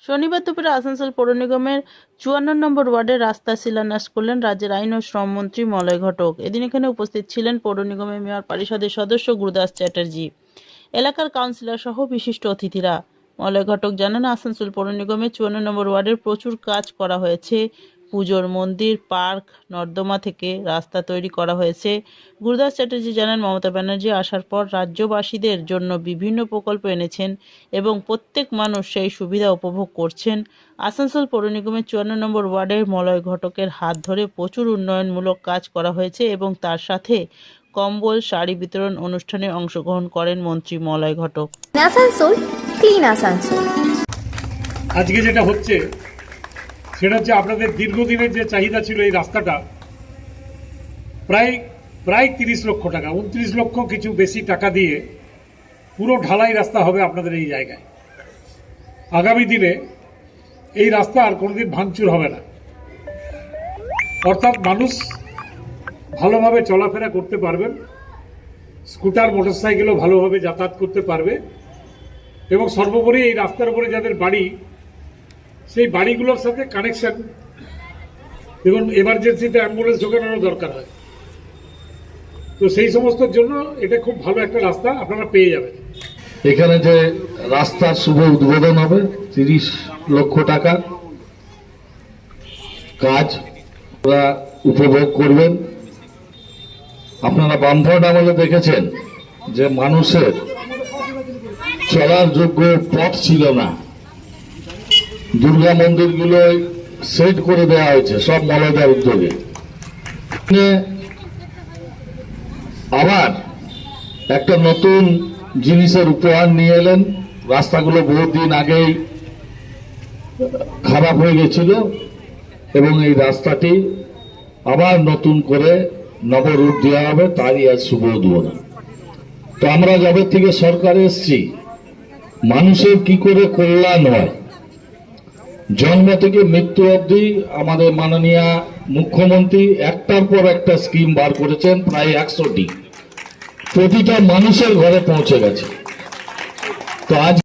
শনিবার দুপুরে আসানসোল পৌর নিগমের ৫৪ নম্বর ওয়ার্ডের রাস্তা শিলান্যাস করলেন রাজ্যের আইন ও শ্রমমন্ত্রী মলয় ঘটক। এদিন এখানে উপস্থিত ছিলেন পৌর নিগমের মেয়র পরিষদের সদস্য গুরুদাস চ্যাটার্জি, এলাকার কাউন্সিলর সহ বিশিষ্ট অতিথিরা। মলয় ঘটক জানান, আসানসোল পৌর নিগমের ৫৪ নম্বর ওয়ার্ডের প্রচুর কাজ করা হয়েছে। পুজোর মন্দির, পার্ক, নর্দমা থেকে রাস্তা তৈরি করা হয়েছে। গুরুদাস চ্যাটার্জি জানান, মমতা ব্যানার্জি আসার পর রাজ্যবাসীদের জন্য বিভিন্ন প্রকল্প এনেছেন এবং প্রত্যেক মানুষ সেই সুবিধা উপভোগ করছেন। আসানসোল পৌর নিগমের ৫৪ নম্বর ওয়ার্ডের মলয় ঘটকের হাত ধরে প্রচুর উন্নয়নমূলক কাজ করা হয়েছে এবং তার সাথে কম্বল, শাড়ি বিতরণ অনুষ্ঠানে অংশগ্রহণ করেন মন্ত্রী মলয় ঘটক। আসানসোল ক্লিন আসানসোল। আজকে যেটা হচ্ছে সেটা হচ্ছে আপনাদের দীর্ঘদিনের যে চাহিদা ছিল এই রাস্তাটা প্রায় ৩০ লক্ষ টাকা, ২৯ লক্ষ কিছু বেশি টাকা দিয়ে পুরো ঢালাই রাস্তা হবে আপনাদের এই জায়গায়। আগামী দিনে এই রাস্তা আর কোনোদিন ভাঙচুর হবে না, অর্থাৎ মানুষ ভালোভাবে চলাফেরা করতে পারবেন, স্কুটার মোটরসাইকেলও ভালোভাবে যাতায়াত করতে পারবে এবং সর্বোপরি এই রাস্তার উপরে যাদের বাড়ি সেই বাড়িগুলোর সাথে কানেকশন, দেখুন এমার্জেন্সিতে অ্যাম্বুলেন্স ঢোকানোর দরকার হয়, তো সেই সমস্তর জন্য এটা খুব ভালো একটা রাস্তা আপনারা পেয়ে যাবেন। এখানে যে রাস্তার শুভ উদ্বোধন হবে, ৩০ লক্ষ টাকার কাজ ওরা উপভোগ করবেন। আপনারা বামফ্রন্ট আমলে দেখেছেন যে মানুষের চলার যোগ্য পথ ছিল না, দুর্গা মন্দিরগুলো সেট করে দেওয়া হয়েছে সব মলয়দার উদ্যোগে। আবার একটা নতুন জিনিসের উপহার নিয়ে এলেন। রাস্তাগুলো বহুদিন আগেই খারাপ হয়ে গেছিল এবং এই রাস্তাটি আবার নতুন করে নবরূপ দেওয়া হবে, তারই আজ শুভ উদ্বোধন। তো আমরা যবে থেকে সরকারে এসছি, মানুষের কি করে কল্যাণ হয়, জন্ম থেকে মৃত্যু অবধি আমাদের মাননীয় মুখ্যমন্ত্রী একটার পর একটা স্কিম বার করেছেন, প্রায় 100টি, প্রতিটা মানুষের ঘরে পৌঁছে গেছে। তো আজ